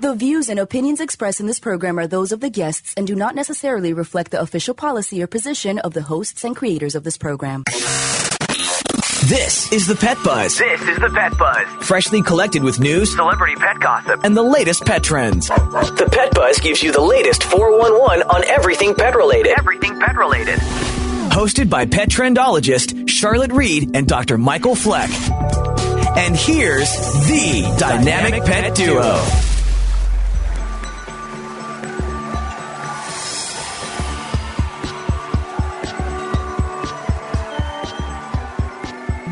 The views and opinions expressed in this program are those of the guests and do not necessarily reflect the official policy or position of the hosts and creators of this program. This is the Pet Buzz. This is the Pet Buzz. Freshly collected with news, celebrity pet gossip, and the latest pet trends. The Pet Buzz gives you the latest 411 on everything pet related. Everything pet related. Hosted by pet trendologist Charlotte Reed and Dr. Michael Fleck. And here's the Dynamic Pet Duo.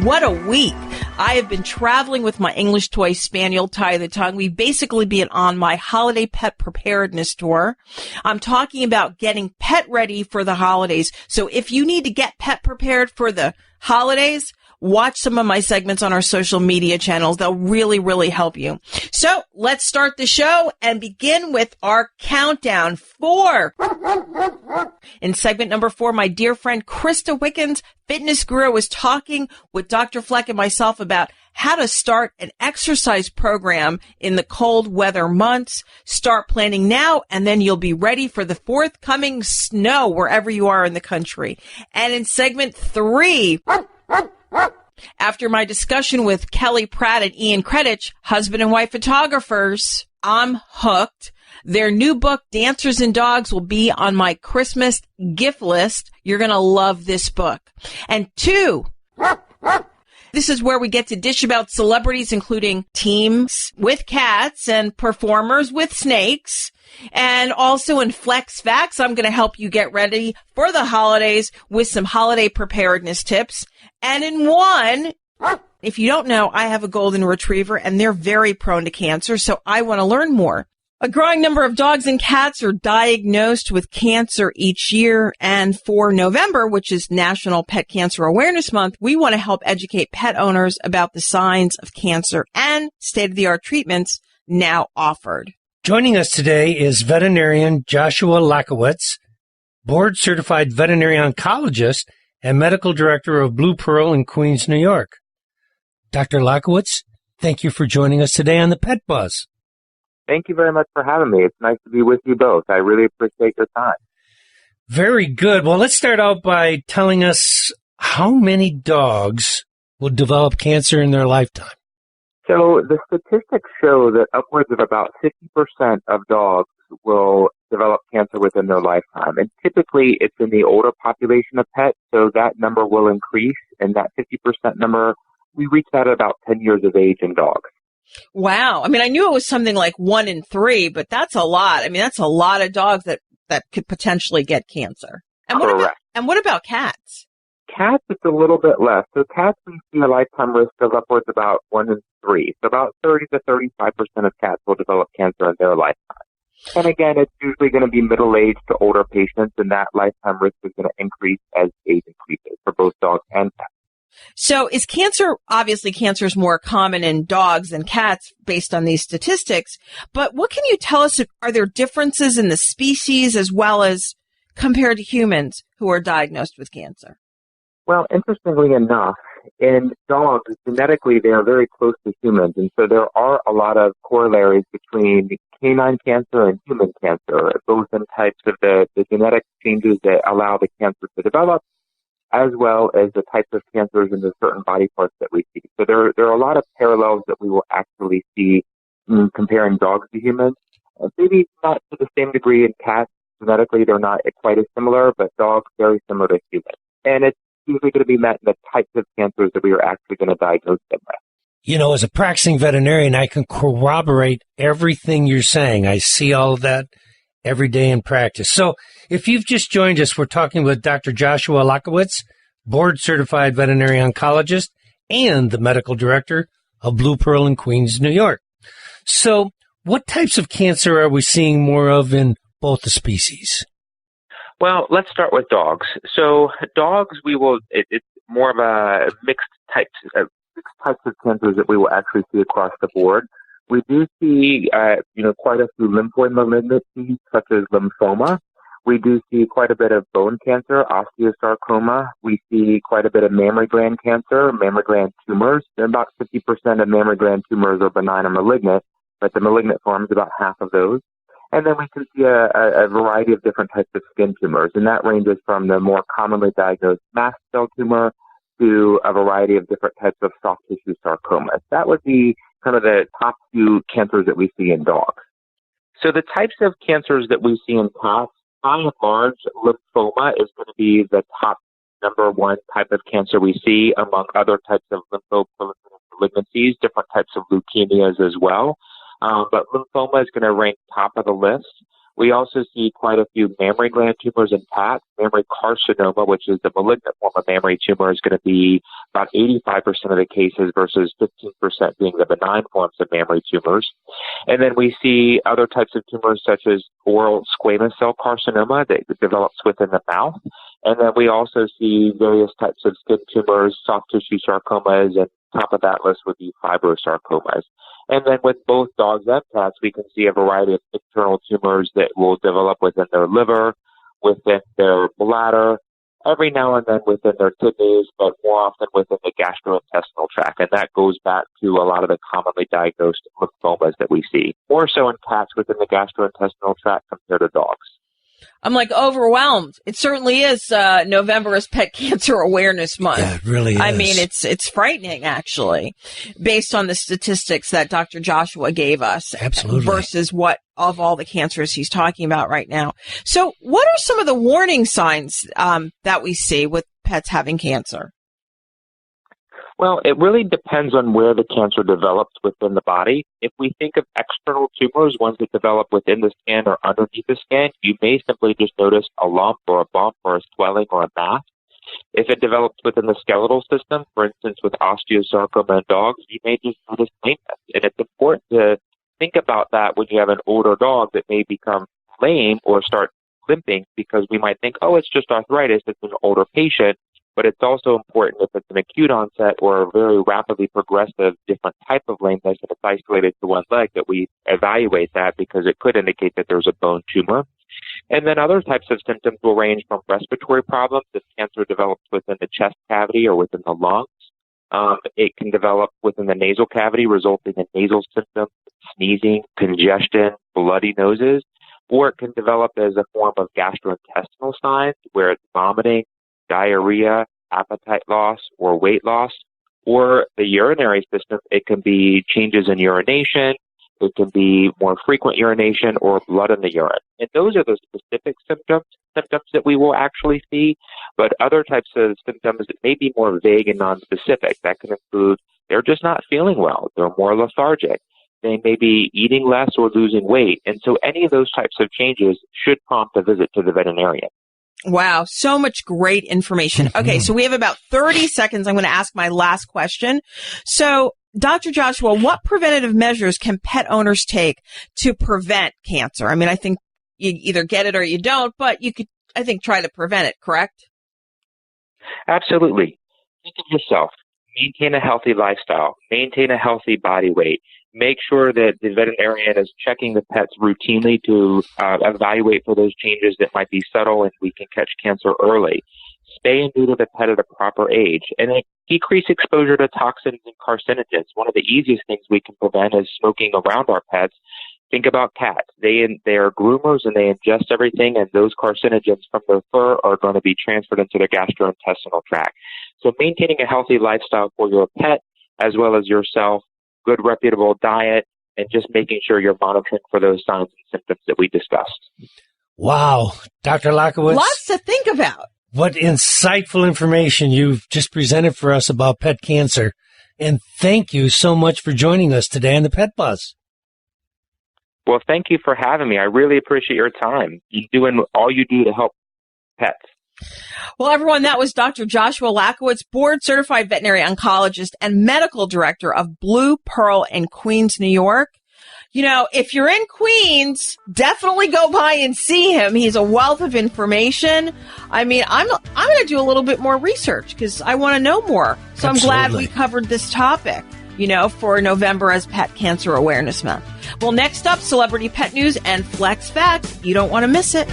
What a week. I have been traveling with my English toy spaniel, Ty the Tongue. We've basically been on my holiday pet preparedness tour. I'm talking about getting pet ready for the holidays. So if you need to get pet prepared for the holidays, watch some of my segments on our social media channels. They'll really, really help you. So let's start the show and begin with our countdown. 4. In segment number 4, my dear friend Krista Wickens, fitness guru, was talking with Dr. Fleck and myself about how to start an exercise program in the cold weather months. Start planning now, and then you'll be ready for the forthcoming snow wherever you are in the country. And in segment 3, after my discussion with Kelly Pratt and Ian Credich, husband and wife photographers, I'm hooked. Their new book, Dancers and Dogs, will be on my Christmas gift list. You're going to love this book. And 2, this is where we get to dish about celebrities, including teams with cats and performers with snakes. And also in Flex Facts, I'm going to help you get ready for the holidays with some holiday preparedness tips. And in 1, if you don't know, I have a golden retriever and they're very prone to cancer, so I want to learn more. A growing number of dogs and cats are diagnosed with cancer each year, and for November, which is National Pet Cancer Awareness Month, we want to help educate pet owners about the signs of cancer and state-of-the-art treatments now offered. Joining us today is veterinarian Joshua Lakowitz, board-certified veterinary oncologist and medical director of Blue Pearl in Queens, New York. Dr. Lakowitz, thank you for joining us today on the Pet Buzz. Thank you very much for having me. It's nice to be with you both. I really appreciate your time. Very good. Well, let's start out by telling us how many dogs will develop cancer in their lifetime. So the statistics show that upwards of about 50% of dogs will develop cancer within their lifetime. And typically it's in the older population of pets, so that number will increase. And that 50% number, we reach that at about 10 years of age in dogs. Wow. I mean, I knew it was something like 1 in 3, but that's a lot. I mean, that's a lot of dogs that could potentially get cancer. And Correct. What about cats? Cats, it's a little bit less. So cats, we see a lifetime risk of upwards about 1 in 3. So about 30 to 35% of cats will develop cancer in their lifetime. And again, it's usually going to be middle-aged to older patients, and that lifetime risk is going to increase as age increases for both dogs and cats. So is cancer, obviously cancer is more common in dogs than cats based on these statistics, but what can you tell us? Are there differences in the species as well as compared to humans who are diagnosed with cancer? Well, interestingly enough, in dogs, genetically, they are very close to humans. And so there are a lot of corollaries between canine cancer and human cancer, both in types of the genetic changes that allow the cancer to develop, as well as the types of cancers in the certain body parts that we see. So there are a lot of parallels that we will actually see in comparing dogs to humans. Maybe not to the same degree in cats. Genetically, they're not quite as similar, but dogs very similar to humans. And it's usually going to be met in the types of cancers that we are actually going to diagnose them with. You know, as a practicing veterinarian, I can corroborate everything you're saying. I see all of that every day in practice. So if you've just joined us, we're talking with Dr. Joshua Lakowitz, board-certified veterinary oncologist and the medical director of Blue Pearl in Queens, New York. So what types of cancer are we seeing more of in both the species? Well, let's start with dogs. So dogs, it's more of a mixed types of cancers that we will actually see across the board. We do see, quite a few lymphoid malignancies, such as lymphoma. We do see quite a bit of bone cancer, osteosarcoma. We see quite a bit of mammary gland cancer, mammary gland tumors. And about 50% of mammary gland tumors are benign or malignant. but the malignant form is about half of those. And then we can see a variety of different types of skin tumors, and that ranges from the more commonly diagnosed mast cell tumor to a variety of different types of soft tissue sarcomas. That would be kind of the top few cancers that we see in dogs. So the types of cancers that we see in cats, by and large, lymphoma is going to be the top number one type of cancer we see, among other types of lymphoproliferative malignancies, different types of leukemias as well. But lymphoma is going to rank top of the list. We also see quite a few mammary gland tumors in cats. Mammary carcinoma, which is the malignant form of mammary tumor, is going to be about 85% of the cases versus 15% being the benign forms of mammary tumors. And then we see other types of tumors such as oral squamous cell carcinoma that develops within the mouth. And then we also see various types of skin tumors, soft tissue sarcomas, and top of that list would be fibrosarcomas. And then with both dogs and cats, we can see a variety of internal tumors that will develop within their liver, within their bladder, every now and then within their kidneys, but more often within the gastrointestinal tract. And that goes back to a lot of the commonly diagnosed lymphomas that we see, more so in cats within the gastrointestinal tract compared to dogs. I'm like overwhelmed. It certainly is. November is Pet Cancer Awareness Month. Yeah, it really is. I mean, it's frightening, actually, based on the statistics that Dr. Joshua gave us. Absolutely. Versus what of all the cancers he's talking about right now. So what are some of the warning signs that we see with pets having cancer? Well, it really depends on where the cancer develops within the body. If we think of external tumors, ones that develop within the skin or underneath the skin, you may simply just notice a lump or a bump or a swelling or a mass. If it develops within the skeletal system, for instance, with osteosarcoma in dogs, you may just notice lameness. And it's important to think about that when you have an older dog that may become lame or start limping, because we might think, oh, it's just arthritis, it's an older patient. But it's also important if it's an acute onset or a very rapidly progressive different type of lameness and it's isolated to one leg, that we evaluate that, because it could indicate that there's a bone tumor. And then other types of symptoms will range from respiratory problems if cancer develops within the chest cavity or within the lungs. It can develop within the nasal cavity, resulting in nasal symptoms, sneezing, congestion, bloody noses, or it can develop as a form of gastrointestinal signs where it's vomiting, diarrhea, appetite loss, or weight loss. Or the urinary system, it can be changes in urination, it can be more frequent urination, or blood in the urine. And those are the specific symptoms that we will actually see. But other types of symptoms that may be more vague and nonspecific, that can include they're just not feeling well, they're more lethargic, they may be eating less or losing weight. And so any of those types of changes should prompt a visit to the veterinarian. Wow, so much great information. Okay, so we have about 30 seconds. I'm going to ask my last question. So, Dr. Joshua, what preventative measures can pet owners take to prevent cancer? I mean, I think you either get it or you don't, but you could, I think, try to prevent it, correct? Absolutely. Think of yourself. Maintain a healthy lifestyle. Maintain a healthy body weight. Make sure that the veterinarian is checking the pets routinely to evaluate for those changes that might be subtle and we can catch cancer early. Spay and neuter the pet at a proper age. And then decrease exposure to toxins and carcinogens. One of the easiest things we can prevent is smoking around our pets. Think about cats. They are groomers and they ingest everything, and those carcinogens from their fur are going to be transferred into their gastrointestinal tract. So maintaining a healthy lifestyle for your pet as well as yourself, good reputable diet, and just making sure you're monitoring for those signs and symptoms that we discussed. Wow. Dr. Lockowitz. Lots to think about. What insightful information you've just presented for us about pet cancer. And thank you so much for joining us today on the Pet Buzz. Well, thank you for having me. I really appreciate your time. You're doing all you do to help pets. Well, everyone, that was Dr. Joshua Lockowitz, board-certified veterinary oncologist and medical director of Blue Pearl in Queens, New York. You know, if you're in Queens, definitely go by and see him. He's a wealth of information. I mean, I'm going to do a little bit more research because I want to know more. So I'm glad we covered this topic, you know, for November as Pet Cancer Awareness Month. Well, next up, celebrity pet news and Flex Facts. You don't want to miss it.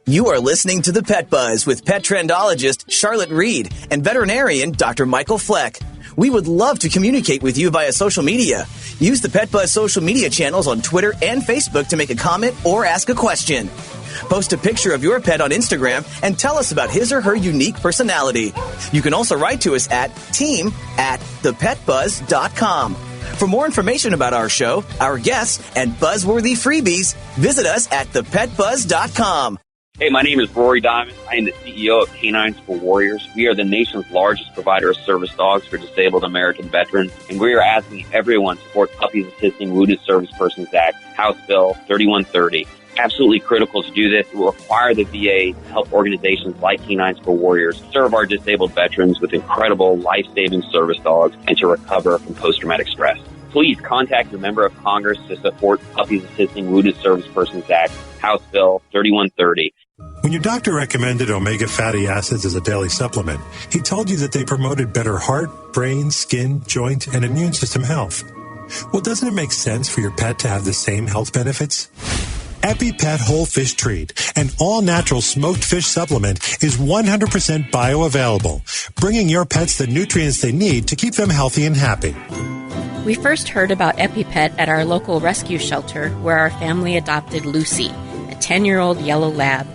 You are listening to The Pet Buzz with pet trendologist Charlotte Reed and veterinarian Dr. Michael Fleck. We would love to communicate with you via social media. Use the Pet Buzz social media channels on Twitter and Facebook to make a comment or ask a question. Post a picture of your pet on Instagram and tell us about his or her unique personality. You can also write to us at team@thepetbuzz.com. For more information about our show, our guests, and buzzworthy freebies, visit us at thepetbuzz.com. Hey, my name is Rory Diamond. I am the CEO of Canines for Warriors. We are the nation's largest provider of service dogs for disabled American veterans, and we are asking everyone to support Puppies Assisting Wounded Service Persons Act, House Bill 3130. Absolutely critical to do this. It will require the VA to help organizations like Canines for Warriors serve our disabled veterans with incredible life-saving service dogs and to recover from post-traumatic stress. Please contact your member of Congress to support Puppies Assisting Wounded Service Persons Act, House Bill 3130. When your doctor recommended omega fatty acids as a daily supplement, he told you that they promoted better heart, brain, skin, joint, and immune system health. Well, doesn't it make sense for your pet to have the same health benefits? EpiPet Whole Fish Treat, an all-natural smoked fish supplement, is 100% bioavailable, bringing your pets the nutrients they need to keep them healthy and happy. We first heard about EpiPet at our local rescue shelter where our family adopted Lucy, a 10-year-old yellow lab.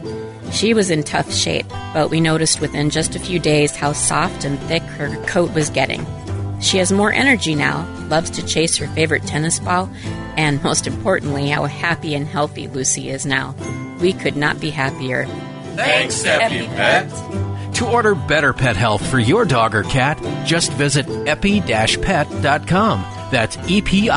She was in tough shape, but we noticed within just a few days how soft and thick her coat was getting. She has more energy now, loves to chase her favorite tennis ball, and most importantly, how happy and healthy Lucy is now. We could not be happier. Thanks, EpiPet. To order better pet health for your dog or cat, just visit epi-pet.com. That's epi-pet.com.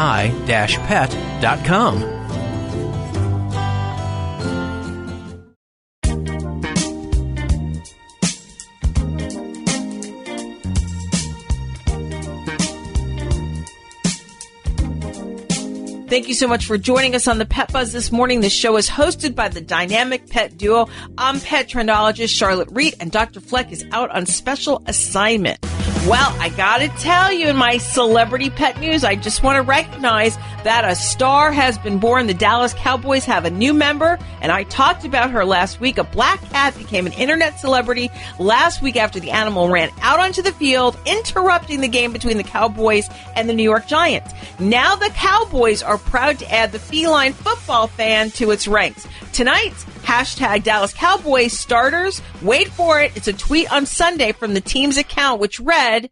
Thank you so much for joining us on the Pet Buzz this morning. The show is hosted by the dynamic pet duo. I'm pet trendologist Charlotte Reed, and Dr. Fleck is out on special assignment. Well, I gotta tell you, in my celebrity pet news, I just want to recognize that a star has been born. The Dallas Cowboys have a new member, and I talked about her last week. A black cat became an internet celebrity last week after the animal ran out onto the field, interrupting the game between the Cowboys and the New York Giants. Now the Cowboys are proud to add the feline football fan to its ranks. Tonight's hashtag Dallas Cowboys starters, wait for it, it's a tweet on Sunday from the team's account, which read,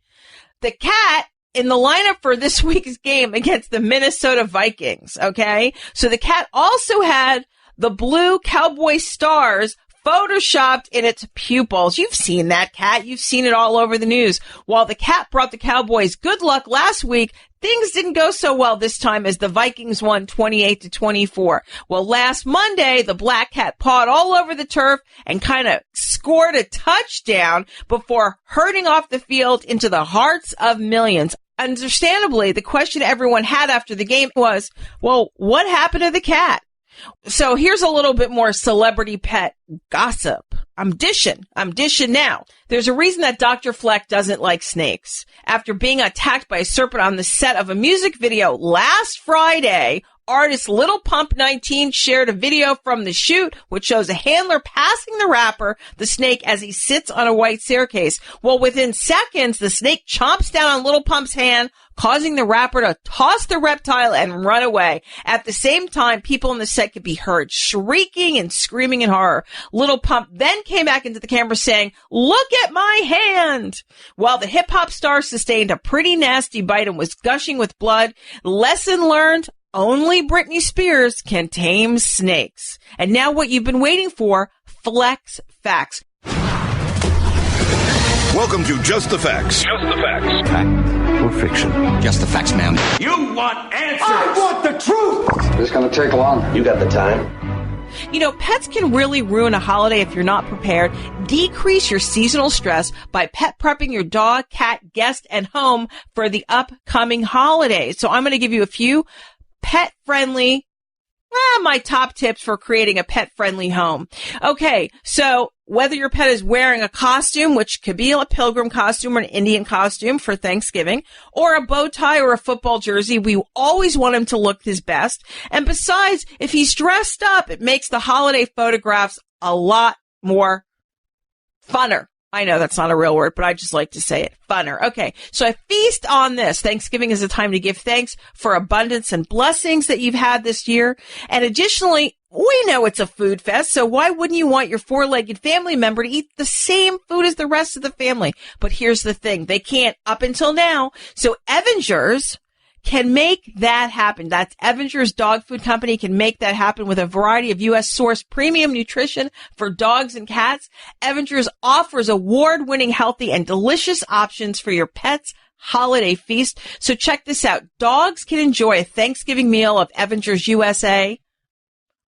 "The cat in the lineup for this week's game against the Minnesota Vikings." Okay, so the cat also had the blue Cowboy stars photoshopped in its pupils. You've seen that cat. You've seen it all over the news. While the cat brought the Cowboys good luck last week, things didn't go so well this time as the Vikings won 28-24. Well, last Monday, the black cat pawed all over the turf and kind of scored a touchdown before hurting off the field into the hearts of millions. Understandably, the question everyone had after the game was, well, what happened to the cat? So here's a little bit more celebrity pet gossip. I'm dishing now. There's a reason that Dr. Fleck doesn't like snakes. After being attacked by a serpent on the set of a music video last Friday, artist Little Pump 19 shared a video from the shoot, which shows a handler passing the rapper, the snake, as he sits on a white staircase. Well, within seconds, the snake chomps down on Little Pump's hand, causing the rapper to toss the reptile and run away. At the same time, people in the set could be heard shrieking and screaming in horror. Little Pump then came back into the camera saying, "Look at my hand!" While the hip-hop star sustained a pretty nasty bite and was gushing with blood, lesson learned, only Britney Spears can tame snakes. And now what you've been waiting for, Flex Facts. Welcome to Just the Facts. Just the Facts. Fact or fiction? Just the facts, ma'am. You want answers! I want the truth! This is going to take long. You got the time? You know, pets can really ruin a holiday if you're not prepared. Decrease your seasonal stress by pet prepping your dog, cat, guest, and home for the upcoming holidays. So I'm going to give you a few pet-friendly, my top tips for creating a pet-friendly home. Okay, so whether your pet is wearing a costume, which could be a pilgrim costume or an Indian costume for Thanksgiving, or a bow tie or a football jersey, we always want him to look his best. And besides, if he's dressed up, it makes the holiday photographs a lot more funner. I know that's not a real word, but I just like to say it. Funner. Okay. So I feast on this. Thanksgiving is a time to give thanks for abundance and blessings that you've had this year. And additionally, we know it's a food fest, so why wouldn't you want your four-legged family member to eat the same food as the rest of the family? But here's the thing. They can't up until now. So Evangers can make that happen. That's Evangers Dog Food Company can make that happen with a variety of U.S. source premium nutrition for dogs and cats. Evangers offers award-winning healthy and delicious options for your pet's holiday feast. So check this out. Dogs can enjoy a Thanksgiving meal of Evangers USA.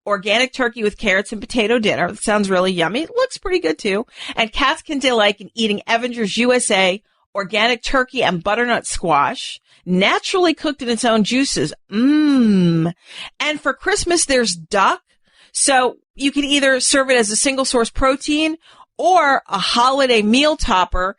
Organic turkey with carrots and potato dinner. That sounds really yummy. It looks pretty good too. And cats can delight in eating Evangers USA organic turkey and butternut squash, naturally cooked in its own juices. And for Christmas, there's duck. So you can either serve it as a single source protein or a holiday meal topper,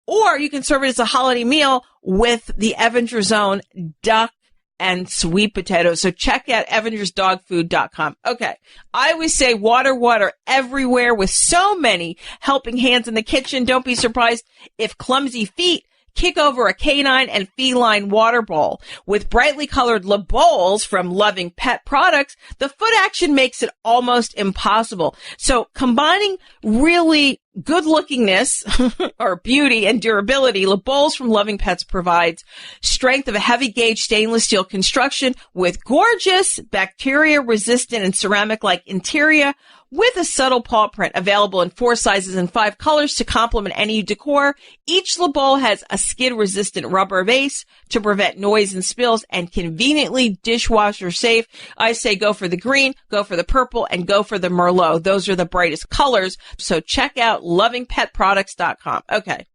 or you can serve it as a holiday meal with the Evangers own duck and sweet potatoes. So check out EvangersDogFood.com. Okay. I always say water everywhere with so many helping hands in the kitchen. Don't be surprised if clumsy feet kick over a canine and feline water bowl. With brightly colored Le Bowls from Loving Pet Products, the foot action makes it almost impossible. So combining really good lookingness or beauty and durability, Le Bowls from Loving Pets provides strength of a heavy gauge stainless steel construction with gorgeous bacteria resistant and ceramic like interior with a subtle paw print, available in 4 sizes and 5 colors to complement any decor. Each Le Bowl has a skid-resistant rubber base to prevent noise and spills and conveniently dishwasher safe. I say go for the green, go for the purple, and go for the Merlot. Those are the brightest colors. So check out lovingpetproducts.com. Okay.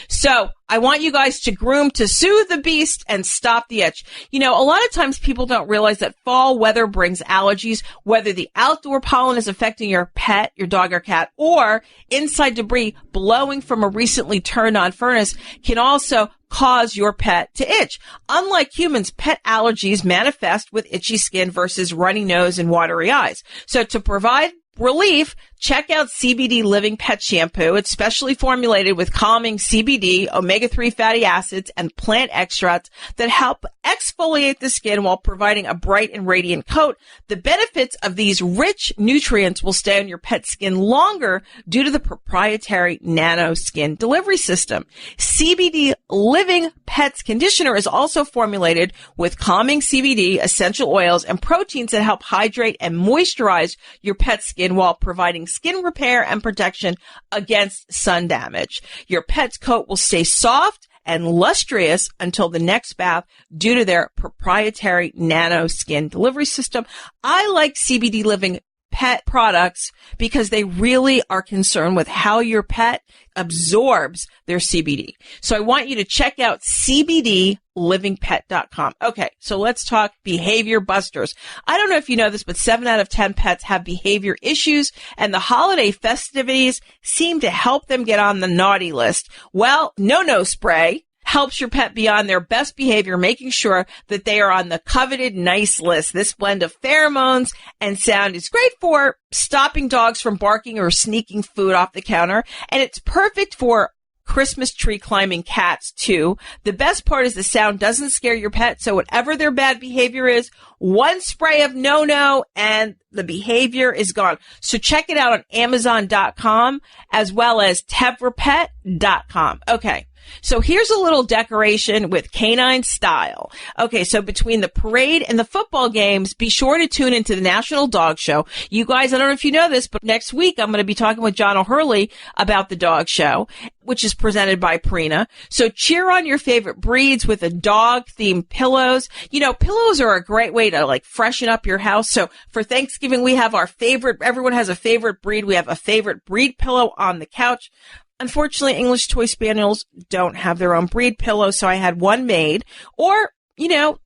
So I want you guys to groom to soothe the beast and stop the itch. You know, a lot of times people don't realize that fall weather brings allergies, whether the outdoor pollen is affecting your pet, your dog or cat, or inside debris blowing from a recently turned on furnace can also cause your pet to itch. Unlike humans, pet allergies manifest with itchy skin versus runny nose and watery eyes. So to provide relief, check out CBD Living Pet Shampoo. It's specially formulated with calming CBD, omega-3 fatty acids, and plant extracts that help exfoliate the skin while providing a bright and radiant coat. The benefits of these rich nutrients will stay on your pet's skin longer due to the proprietary nano skin delivery system. CBD Living Pets Conditioner is also formulated with calming CBD, essential oils, and proteins that help hydrate and moisturize your pet's skin while providing skin repair and protection against sun damage. Your pet's coat will stay soft and lustrous until the next bath due to their proprietary nano skin delivery system. I like CBD Living Pet products because they really are concerned with how your pet absorbs their CBD. So I want you to check out CBDLivingPet.com. Okay, so let's talk behavior busters. I don't know if you know this, but 7 out of 10 pets have behavior issues, and the holiday festivities seem to help them get on the naughty list. Well, no spray helps your pet be on their best behavior, making sure that they are on the coveted nice list. This blend of pheromones and sound is great for stopping dogs from barking or sneaking food off the counter, and it's perfect for Christmas tree climbing cats too. The best part is the sound doesn't scare your pet, so whatever their bad behavior is, one spray of no and the behavior is gone. So check it out on Amazon.com as well as Tevrapet.com. Okay. So here's a little decoration with canine style. Okay, so between the parade and the football games, be sure to tune into the National Dog Show. You guys, I don't know if you know this, but next week I'm going to be talking with John O'Hurley about the dog show, which is presented by Prina. So cheer on your favorite breeds with a dog-themed pillows. You know, pillows are a great way to like freshen up your house. So for Thanksgiving, we have our favorite, everyone has a favorite breed. We have a favorite breed pillow on the couch. Unfortunately, English toy spaniels don't have their own breed pillow, so I had one made. Or, you know,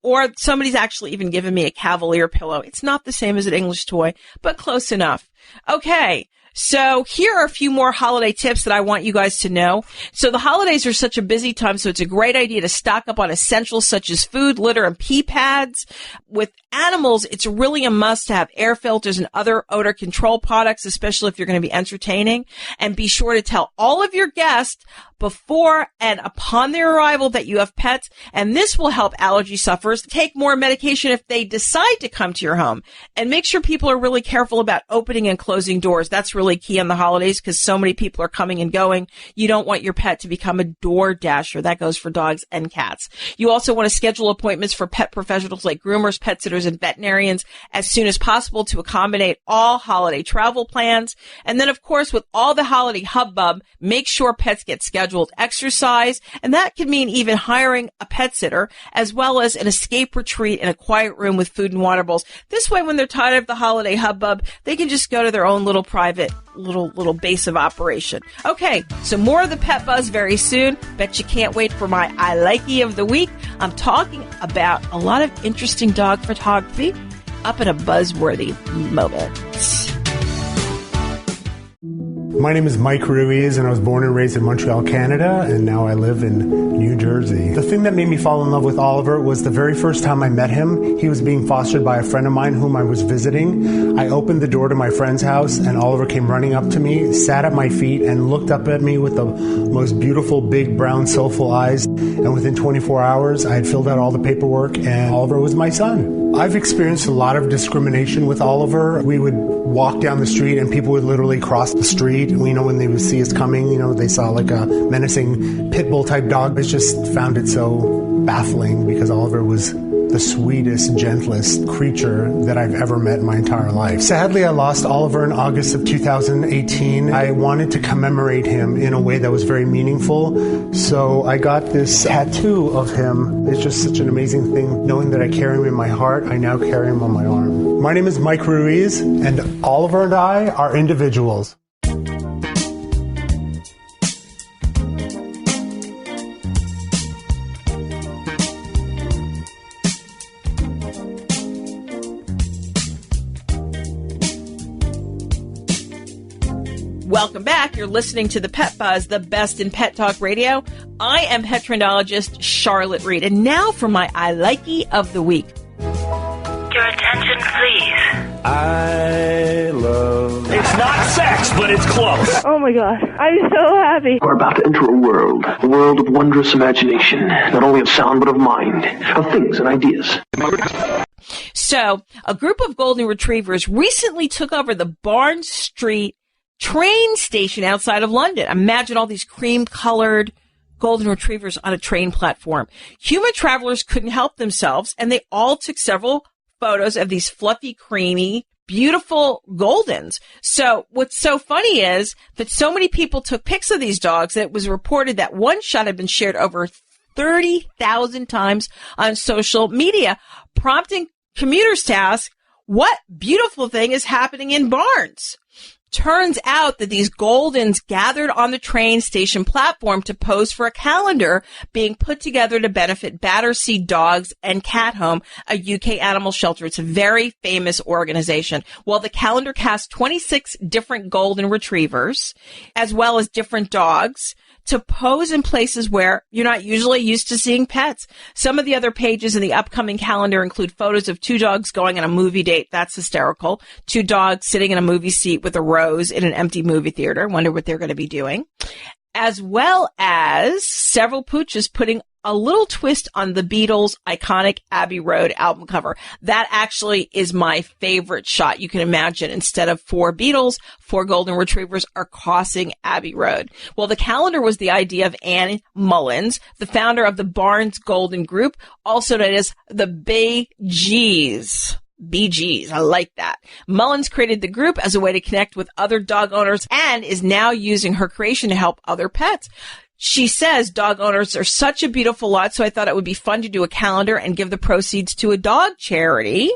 or somebody's actually even given me a Cavalier pillow. It's not the same as an English toy, but close enough. Okay, So here are a few more holiday tips that I want you guys to know. So the holidays are such a busy time, so it's a great idea to stock up on essentials such as food, litter, and pee pads. With animals, it's really a must to have air filters and other odor control products, especially if you're going to be entertaining. And be sure to tell all of your guests before and upon their arrival that you have pets, and this will help allergy sufferers take more medication if they decide to come to your home. And make sure people are really careful about opening and closing doors. That's really key on the holidays because so many people are coming and going. You don't want your pet to become a door dasher. That goes for dogs and cats. You also want to schedule appointments for pet professionals like groomers, pet sitters, and veterinarians as soon as possible to accommodate all holiday travel plans. And then, of course, with all the holiday hubbub, make sure pets get scheduled exercise, and that could mean even hiring a pet sitter, as well as an escape retreat in a quiet room with food and water bowls. This way, when they're tired of the holiday hubbub, they can just go to their own little private little base of operation. Okay, so more of the Pet Buzz very soon. Bet you can't wait for my I Likey of the week. I'm talking about a lot of interesting dog photography up at a buzzworthy moment. My name is Mike Ruiz, and I was born and raised in Montreal, Canada, and now I live in New Jersey. The thing that made me fall in love with Oliver was the very first time I met him. He was being fostered by a friend of mine whom I was visiting. I opened the door to my friend's house, and Oliver came running up to me, sat at my feet, and looked up at me with the most beautiful, big, brown, soulful eyes. And within 24 hours, I had filled out all the paperwork, and Oliver was my son. I've experienced a lot of discrimination with Oliver. We would walk down the street and people would literally cross the street. When they would see us coming, they saw like a menacing pit bull type dog. I just found it so baffling because Oliver was the sweetest, gentlest creature that I've ever met in my entire life. Sadly, I lost Oliver in August of 2018. I wanted to commemorate him in a way that was very meaningful, so I got this tattoo of him. It's just such an amazing thing. Knowing that I carry him in my heart, I now carry him on my arm. My name is Mike Ruiz, and Oliver and I are individuals. Welcome back. You're listening to The Pet Buzz, the best in pet talk radio. I am pet trendologist Charlotte Reed. And now for my I Likey of the week. Your attention, please. I love... It's not sex, but it's close. Oh my god, I'm so happy. We're about to enter a world of wondrous imagination, not only of sound but of mind, of things and ideas. So, a group of golden retrievers recently took over the Barnes Street train station outside of London. Imagine all these cream-colored golden retrievers on a train platform. Human travelers couldn't help themselves, and they all took several photos of these fluffy, creamy, beautiful Goldens. So what's so funny is that so many people took pics of these dogs that it was reported that one shot had been shared over 30,000 times on social media, prompting commuters to ask, what beautiful thing is happening in Barnes? Turns out that these Goldens gathered on the train station platform to pose for a calendar being put together to benefit Battersea Dogs and Cat Home, a UK animal shelter. It's a very famous organization. Well, the calendar cast 26 different golden retrievers, as well as different dogs, to pose in places where you're not usually used to seeing pets. Some of the other pages in the upcoming calendar include photos of 2 dogs going on a movie date. That's hysterical. 2 dogs sitting in a movie seat with a rose in an empty movie theater. Wonder what they're going to be doing. As well as several pooches putting a little twist on the Beatles' iconic Abbey Road album cover. That actually is my favorite shot. You can imagine instead of 4 Beatles, 4 golden retrievers are crossing Abbey Road. Well, the calendar was the idea of Anne Mullins, the founder of the Barnes Golden Group, also known as the BGs. BGs. I like that. Mullins created the group as a way to connect with other dog owners and is now using her creation to help other pets. She says dog owners are such a beautiful lot, so I thought it would be fun to do a calendar and give the proceeds to a dog charity.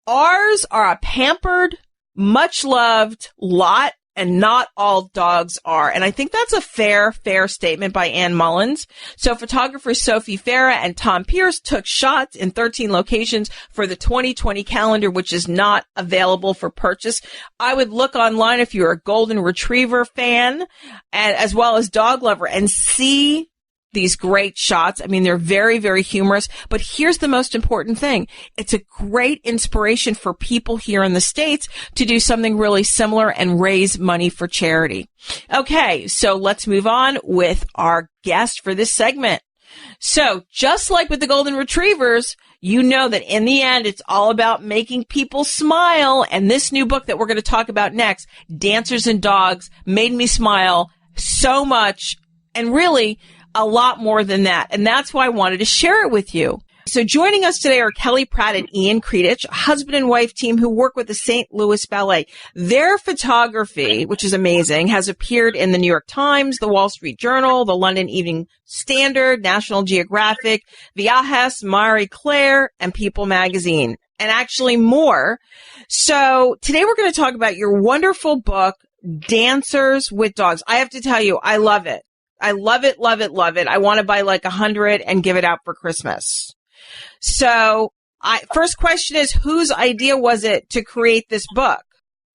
Ours are a pampered, much-loved lot and not all dogs are. And I think that's a fair statement by Ann Mullins. So photographers Sophie Farah and Tom Pierce took shots in 13 locations for the 2020 calendar, which is not available for purchase. I would look online if you're a golden retriever fan, and as well as dog lover, and see these great shots. I mean, they're very, very humorous, but here's the most important thing. It's a great inspiration for people here in the States to do something really similar and raise money for charity. Okay, so let's move on with our guest for this segment. So just like with the golden retrievers, you know that in the end, it's all about making people smile. And this new book that we're going to talk about next, Dancers and Dogs, made me smile so much, and really a lot more than that. And that's why I wanted to share it with you. So joining us today are Kelly Pratt and Ian Creeditch, a husband and wife team who work with the St. Louis Ballet. Their photography, which is amazing, has appeared in the New York Times, the Wall Street Journal, the London Evening Standard, National Geographic, Viajes, Marie Claire, and People magazine, and actually more. So today we're going to talk about your wonderful book, Dancers with Dogs. I have to tell you, I love it. I love it, love it, love it. I want to buy like 100 and give it out for Christmas. So, first question is, whose idea was it to create this book?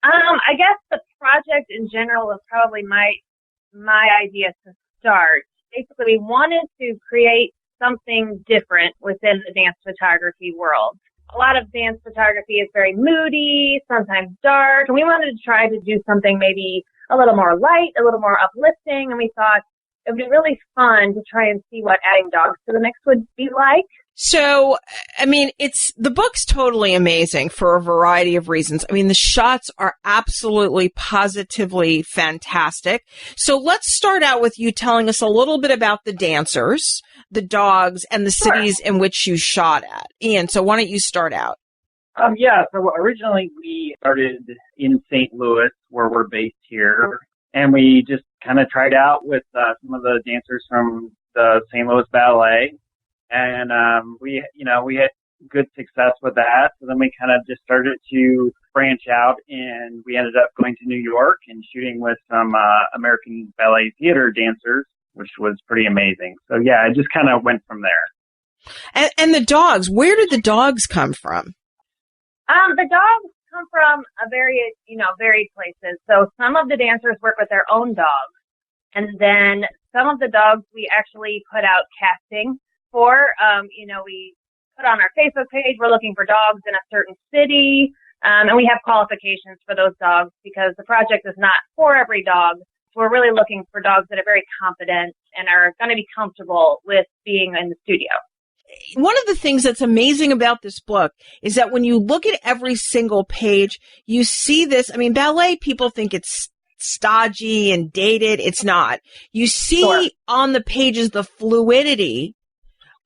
I guess the project in general was probably my idea to start. Basically, we wanted to create something different within the dance photography world. A lot of dance photography is very moody, sometimes dark, and we wanted to try to do something maybe a little more light, a little more uplifting, and we thought it would be really fun to try and see what adding dogs to the mix would be like. So, I mean, the book's totally amazing for a variety of reasons. I mean, the shots are absolutely, positively fantastic. So let's start out with you telling us a little bit about the dancers, the dogs, and the cities in which you shot at. Ian, so why don't you start out? So originally we started in St. Louis, where we're based here, and we just kind of tried out with some of the dancers from the St. Louis Ballet, and we had good success with that. So then we kind of just started to branch out, and we ended up going to New York and shooting with some American Ballet Theater dancers, which was pretty amazing. So yeah, it just kind of went from there. And the dogs, where did the dogs come from? The dogs come from varied places. So some of the dancers work with their own dogs, and then some of the dogs we actually put out casting for. We put on our Facebook page, we're looking for dogs in a certain city, and we have qualifications for those dogs because the project is not for every dog. So we're really looking for dogs that are very confident and are going to be comfortable with being in the studio. One of the things that's amazing about this book is that when you look at every single page, you see this. I mean, ballet, people think it's stodgy and dated. It's not. You see on the pages the fluidity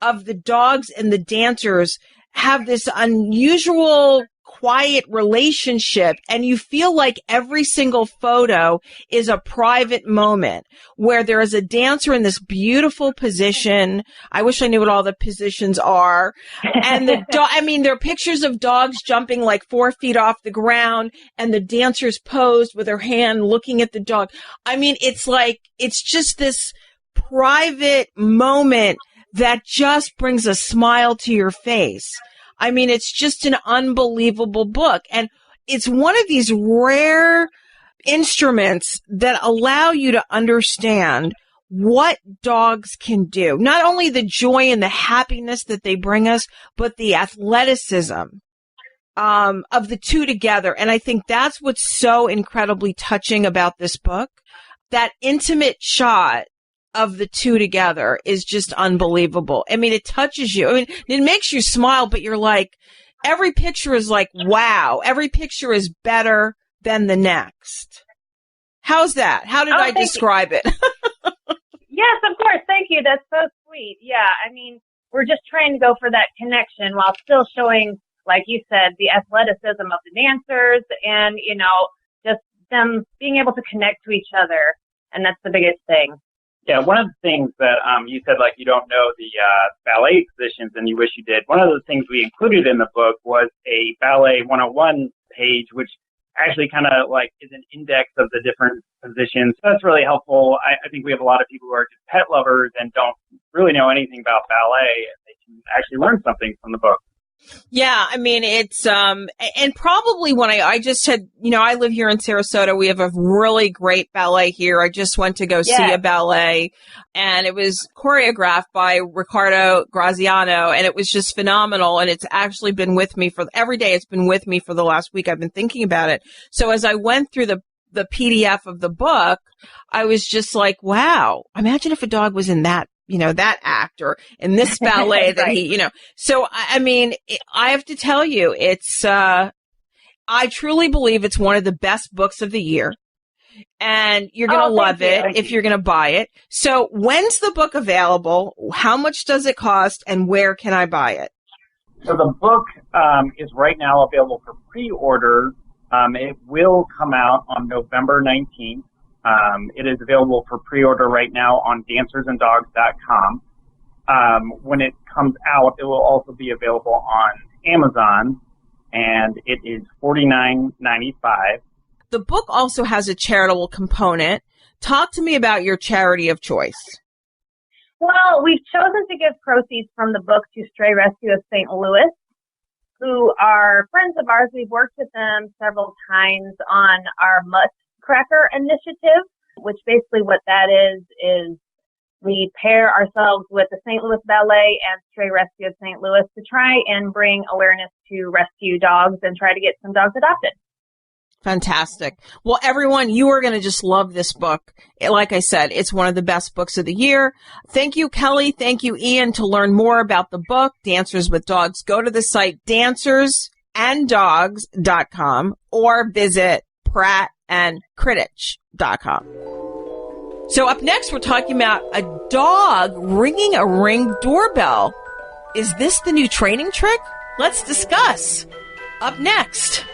of the dogs and the dancers have this unusual, quiet relationship, and you feel like every single photo is a private moment where there is a dancer in this beautiful position. I wish I knew what all the positions are. And there are pictures of dogs jumping like 4 feet off the ground, and the dancers posed with her hand looking at the dog. I mean, it's just this private moment that just brings a smile to your face. I mean, it's just an unbelievable book. And it's one of these rare instruments that allow you to understand what dogs can do. Not only the joy and the happiness that they bring us, but the athleticism of the two together. And I think that's what's so incredibly touching about this book. That intimate shot of the two together is just unbelievable. I mean, it touches you. I mean, it makes you smile, but you're like, every picture is like, wow, every picture is better than the next. How's that? How did I describe it? Yes, of course. Thank you. That's so sweet. Yeah. I mean, we're just trying to go for that connection while still showing, like you said, the athleticism of the dancers and, just them being able to connect to each other. And that's the biggest thing. Yeah, one of the things that you said, like, you don't know the ballet positions and you wish you did. One of the things we included in the book was a Ballet 101 page, which actually kind of like is an index of the different positions. So that's really helpful. I think we have a lot of people who are just pet lovers and don't really know anything about ballet. They can actually learn something from the book. Yeah, I mean, it's, and probably when I just had, I live here in Sarasota. We have a really great ballet here. I just went to go see a ballet, and it was choreographed by Riccardo Graziano, and it was just phenomenal. And it's actually been with me every day. It's been with me for the last week. I've been thinking about it. So as I went through the PDF of the book, I was just like, wow, imagine if a dog was in that act or in this ballet that right. So, I mean, I have to tell you, it's, I truly believe it's one of the best books of the year, and you're going to love it if you're going to buy it. So when's the book available? How much does it cost, and where can I buy it? So the book is right now available for pre-order. It will come out on November 19th. It is available for pre-order right now on dancersanddogs.com. When it comes out, it will also be available on Amazon, and it is $49.95. The book also has a charitable component. Talk to me about your charity of choice. Well, we've chosen to give proceeds from the book to Stray Rescue of St. Louis, who are friends of ours. We've worked with them several times on our Mutt Cracker initiative, which basically what that is we pair ourselves with the St. Louis Ballet and Stray Rescue of St. Louis to try and bring awareness to rescue dogs and try to get some dogs adopted. Fantastic. Well, everyone, you are going to just love this book. Like I said, it's one of the best books of the year. Thank you, Kelly. Thank you, Ian. To learn more about the book, Dancers with Dogs, go to the site dancersanddogs.com or visit prattandkrittich.com. So up next, we're talking about a dog ringing a Ring doorbell. Is this the new training trick? Let's discuss. Up next.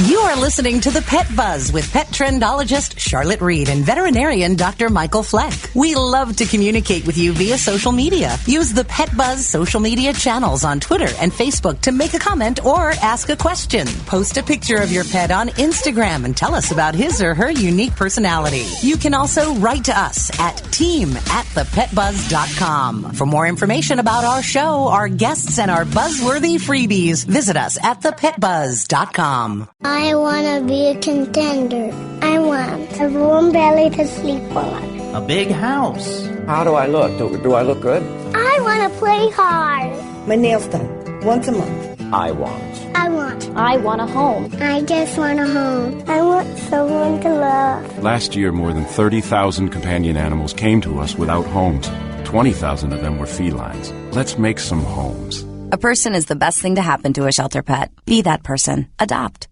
You are listening to The Pet Buzz with pet trendologist Charlotte Reed and veterinarian Dr. Michael Fleck. We love to communicate with you via social media. Use the Pet Buzz social media channels on Twitter and Facebook to make a comment or ask a question. Post a picture of your pet on Instagram and tell us about his or her unique personality. You can also write to us at team@thepetbuzz.com. For more information about our show, our guests, and our buzzworthy freebies, visit us at thepetbuzz.com. I want to be a contender. I want a warm belly to sleep on. A big house. How do I look? Do I look good? I want to play hard. My nails done once a month. I want a home. I just want a home. I want someone to love. Last year, more than 30,000 companion animals came to us without homes. 20,000 of them were felines. Let's make some homes. A person is the best thing to happen to a shelter pet. Be that person. Adopt.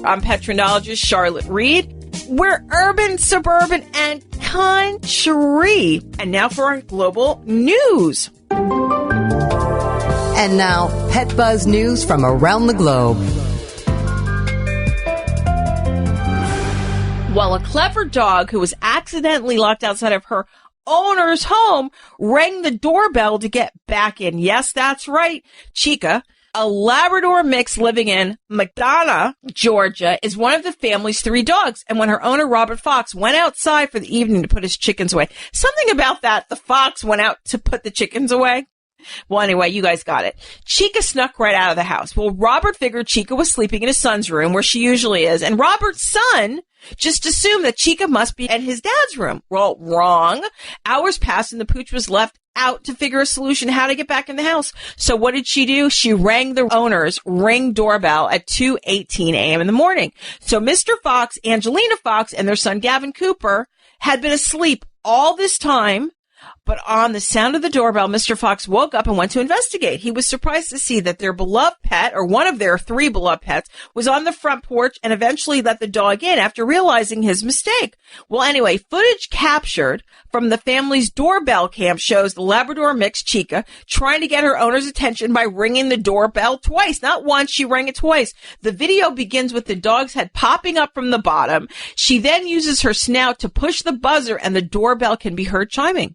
I'm pet trendologist Charlotte Reed. We're urban, suburban, and country. And now for our global news. And now, Pet Buzz news from around the globe. Well, a clever dog who was accidentally locked outside of her owner's home rang the doorbell to get back in. Yes, that's right. Chica, a Labrador mix living in McDonough, Georgia, is one of the family's 3 dogs. And when her owner, Robert Fox, went outside for the evening to put his chickens away, something about that, the fox went out to put the chickens away. Well, anyway, you guys got it. Chica snuck right out of the house. Well, Robert figured Chica was sleeping in his son's room, where she usually is, and Robert's son just assumed that Chica must be at his dad's room. Well, wrong. Hours passed, and the pooch was left out to figure a solution how to get back in the house. So what did she do? She rang the owner's Ring doorbell at 2:18 a.m. in the morning. So Mr. Fox, Angelina Fox, and their son Gavin Cooper had been asleep all this time, But on the sound of the doorbell, Mr. Fox woke up and went to investigate. He was surprised to see that their beloved pet, or one of their 3 beloved pets, was on the front porch and eventually let the dog in after realizing his mistake. Well, anyway, footage captured from the family's doorbell cam shows the Labrador mix Chica trying to get her owner's attention by ringing the doorbell twice. Not once, she rang it twice. The video begins with the dog's head popping up from the bottom. She then uses her snout to push the buzzer and the doorbell can be heard chiming.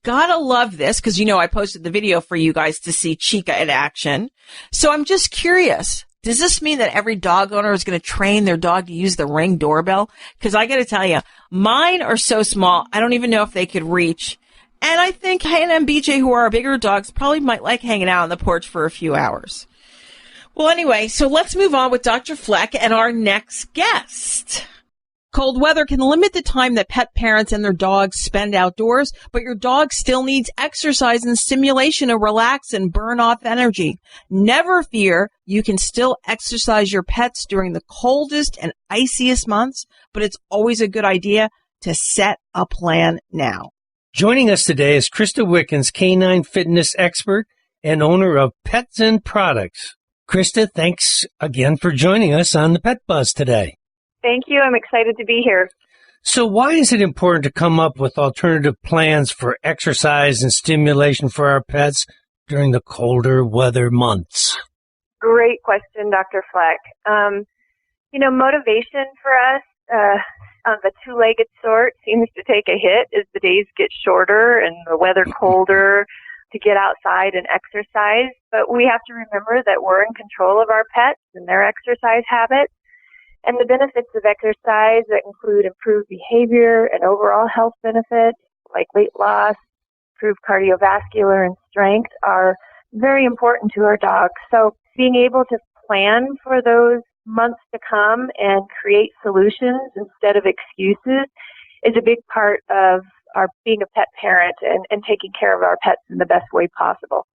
Gotta love this because, I posted the video for you guys to see Chica in action. So I'm just curious. Does this mean that every dog owner is going to train their dog to use the Ring doorbell? Because I got to tell you, mine are so small, I don't even know if they could reach. And I think Hannah and BJ, who are our bigger dogs, probably might like hanging out on the porch for a few hours. Well, anyway, so let's move on with Dr. Fleck and our next guest. Cold weather can limit the time that pet parents and their dogs spend outdoors, but your dog still needs exercise and stimulation to relax and burn off energy. Never fear, you can still exercise your pets during the coldest and iciest months, but it's always a good idea to set a plan now. Joining us today is Krista Wickens, canine fitness expert and owner of PetZen Products. Krista, thanks again for joining us on the Pet Buzz today. Thank you. I'm excited to be here. So why is it important to come up with alternative plans for exercise and stimulation for our pets during the colder weather months? Great question, Dr. Fleck. Motivation for us on the two-legged sort seems to take a hit as the days get shorter and the weather colder to get outside and exercise. But we have to remember that we're in control of our pets and their exercise habits. And the benefits of exercise that include improved behavior and overall health benefits like weight loss, improved cardiovascular and strength are very important to our dogs. So being able to plan for those months to come and create solutions instead of excuses is a big part of our being a pet parent and taking care of our pets in the best way possible.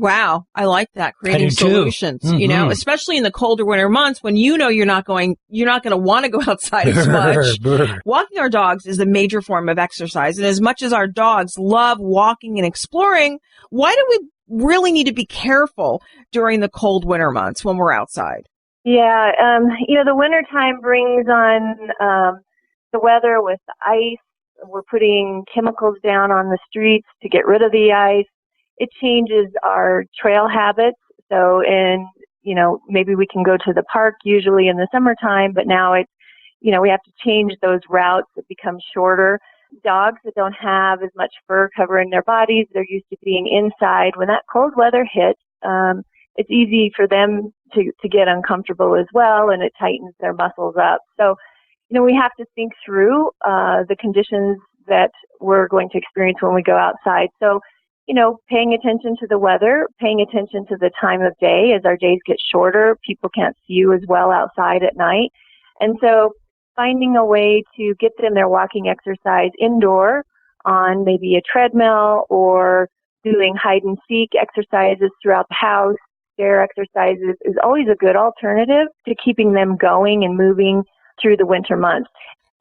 Wow, I like that, creating solutions, especially in the colder winter months when you're not going to want to go outside as much. Walking our dogs is a major form of exercise, and as much as our dogs love walking and exploring, why do we really need to be careful during the cold winter months when we're outside? Yeah, the winter time brings on the weather with the ice. We're putting chemicals down on the streets to get rid of the ice. It changes our trail habits. So maybe we can go to the park usually in the summertime, but now it's, we have to change those routes that become shorter. Dogs that don't have as much fur covering their bodies, they're used to being inside. When that cold weather hits, it's easy for them to get uncomfortable as well, and it tightens their muscles up. So, we have to think through the conditions that we're going to experience when we go outside. So, paying attention to the weather, paying attention to the time of day. As our days get shorter, people can't see you as well outside at night. And so finding a way to get them their walking exercise indoor on maybe a treadmill or doing hide and seek exercises throughout the house, stair exercises is always a good alternative to keeping them going and moving through the winter months.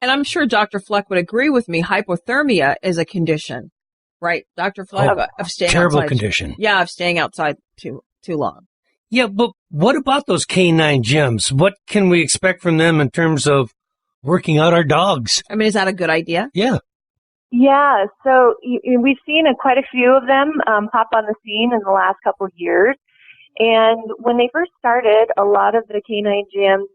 And I'm sure Dr. Fleck would agree with me. Hypothermia is a condition. Right, Dr. Fleck, of staying terrible outside. Condition. Yeah, of staying outside too long. Yeah, but what about those canine gyms? What can we expect from them in terms of working out our dogs? I mean, is that a good idea? Yeah. Yeah, so we've seen quite a few of them pop on the scene in the last couple of years. And when they first started, a lot of the canine gyms,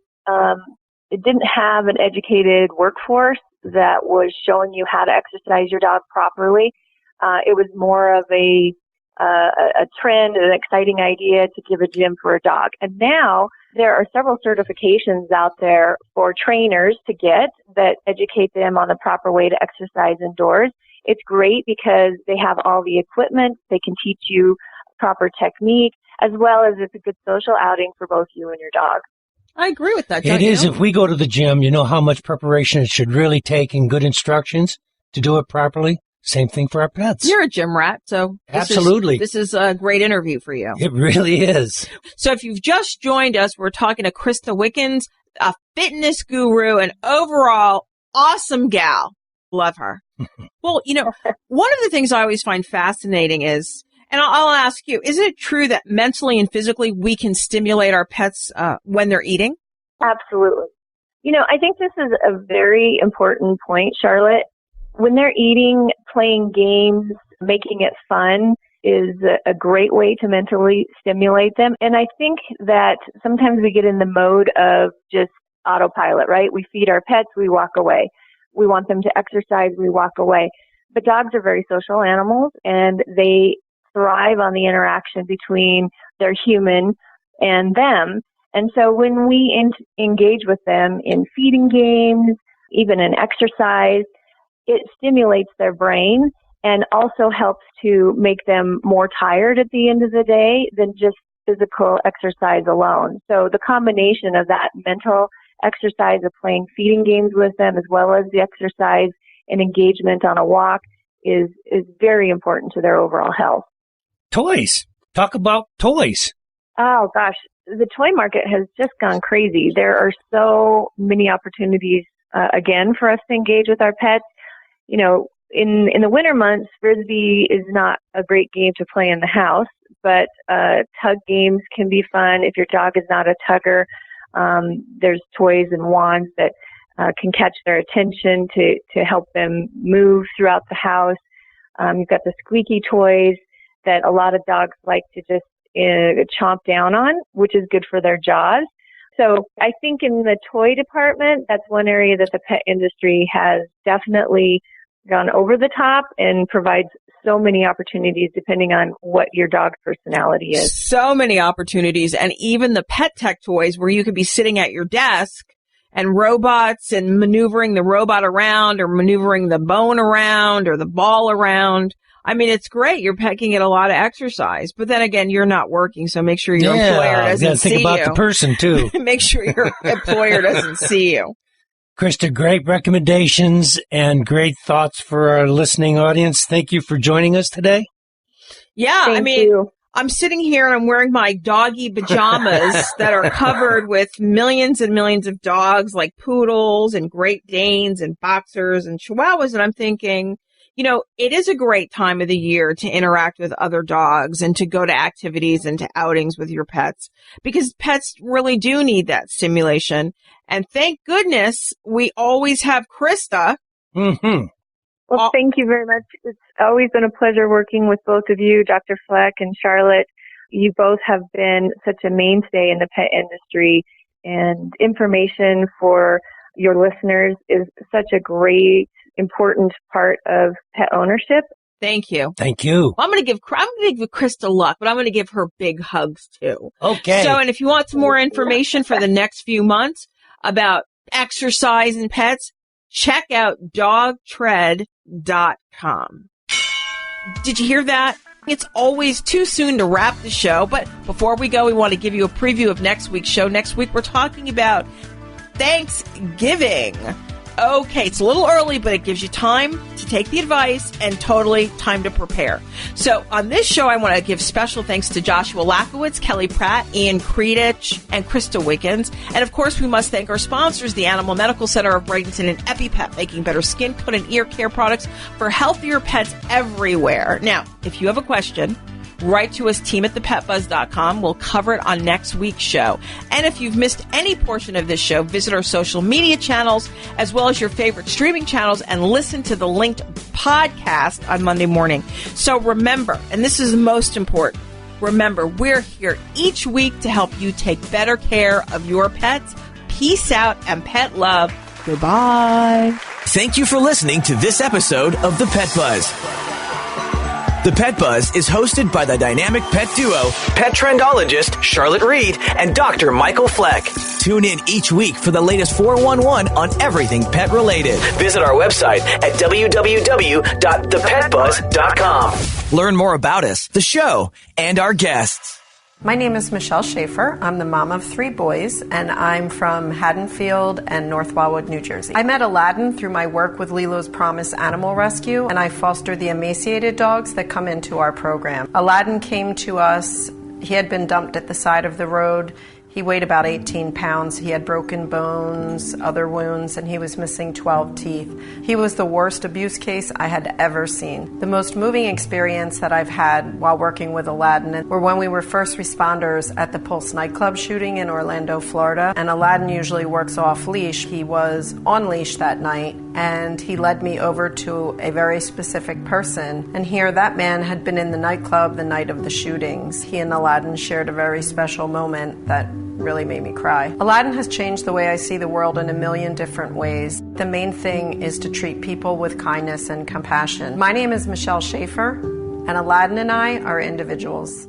it didn't have an educated workforce that was showing you how to exercise your dog properly. It was more of a trend, an exciting idea to give a gym for a dog. And now there are several certifications out there for trainers to get that educate them on the proper way to exercise indoors. It's great because they have all the equipment. They can teach you proper technique, as well as it's a good social outing for both you and your dog. I agree with that. It is. If we go to the gym, you know how much preparation it should really take and good instructions to do it properly. Same thing for our pets. You're a gym rat, so absolutely. This is a great interview for you. It really is. So if you've just joined us, we're talking to Krista Wickens, a fitness guru and overall awesome gal. Love her. Well, one of the things I always find fascinating is, and I'll ask you, isn't it true that mentally and physically we can stimulate our pets when they're eating? Absolutely. I think this is a very important point, Charlotte. When they're eating, playing games, making it fun is a great way to mentally stimulate them. And I think that sometimes we get in the mode of just autopilot, right? We feed our pets, we walk away. We want them to exercise, we walk away. But dogs are very social animals, and they thrive on the interaction between their human and them. And so when we engage with them in feeding games, even in exercise, it stimulates their brain and also helps to make them more tired at the end of the day than just physical exercise alone. So the combination of that mental exercise of playing feeding games with them, as well as the exercise and engagement on a walk, is very important to their overall health. Toys. Talk about toys. Oh, gosh. The toy market has just gone crazy. There are so many opportunities, again, for us to engage with our pets. In the winter months, Frisbee is not a great game to play in the house, but tug games can be fun. If your dog is not a tugger, there's toys and wands that can catch their attention to help them move throughout the house. You've got the squeaky toys that a lot of dogs like to just chomp down on, which is good for their jaws. So I think in the toy department, that's one area that the pet industry has definitely gone over the top and provides so many opportunities depending on what your dog's personality is. So many opportunities, and even the pet tech toys where you could be sitting at your desk and robots and maneuvering the robot around or maneuvering the bone around or the ball around. I mean, it's great. Your pet can get a lot of exercise, but then again, you're not working, so make sure your employer doesn't see you. Think about the person too. Make sure your employer doesn't see you. Krista, great recommendations and great thoughts for our listening audience. Thank you for joining us today. Yeah, Thank you. I'm sitting here and I'm wearing my doggy pajamas that are covered with millions and millions of dogs like poodles and Great Danes and boxers and chihuahuas. And I'm thinking, it is a great time of the year to interact with other dogs and to go to activities and to outings with your pets, because pets really do need that stimulation. And thank goodness we always have Krista. Mm-hmm. Well, thank you very much. It's always been a pleasure working with both of you, Dr. Fleck and Charlotte. You both have been such a mainstay in the pet industry, and information for your listeners is such a great, important part of pet ownership. Thank you. Thank you. Well, I'm going to give Krista luck, but I'm going to give her big hugs too. Okay. So, and if you want some more information for the next few months about exercise and pets, check out dogtread.com. Did you hear that? It's always too soon to wrap the show, but before we go, we want to give you a preview of next week's show. Next week, we're talking about Thanksgiving. Okay, it's a little early, but it gives you time to take the advice and totally time to prepare. So on this show, I want to give special thanks to Joshua Lakowitz, Kelly Pratt, Ian Creeditch, and Krista Wiggins. And of course, we must thank our sponsors, the Animal Medical Center of Bradenton and EpiPet, making better skin, coat, and ear care products for healthier pets everywhere. Now, if you have a question, write to us, team@thepetbuzz.com. We'll cover it on next week's show. And if you've missed any portion of this show, visit our social media channels as well as your favorite streaming channels and listen to the linked podcast on Monday morning. So remember, and this is most important, remember, we're here each week to help you take better care of your pets. Peace out and pet love. Goodbye. Thank you for listening to this episode of The Pet Buzz. The Pet Buzz is hosted by the dynamic pet duo, pet trendologist Charlotte Reed and Dr. Michael Fleck. Tune in each week for the latest 411 on everything pet related. Visit our website at www.thepetbuzz.com. Learn more about us, the show, and our guests. My name is Michelle Schaefer. I'm the mom of 3 boys, and I'm from Haddonfield and North Wildwood, New Jersey. I met Aladdin through my work with Lilo's Promise Animal Rescue, and I foster the emaciated dogs that come into our program. Aladdin came to us. He had been dumped at the side of the road. He weighed about 18 pounds. He had broken bones, other wounds, and he was missing 12 teeth. He was the worst abuse case I had ever seen. The most moving experience that I've had while working with Aladdin were when we were first responders at the Pulse nightclub shooting in Orlando, Florida, and Aladdin usually works off leash. He was on leash that night, and he led me over to a very specific person, and here that man had been in the nightclub the night of the shootings. He and Aladdin shared a very special moment that really made me cry. Aladdin has changed the way I see the world in a million different ways. The main thing is to treat people with kindness and compassion. My name is Michelle Schaefer, and Aladdin and I are individuals.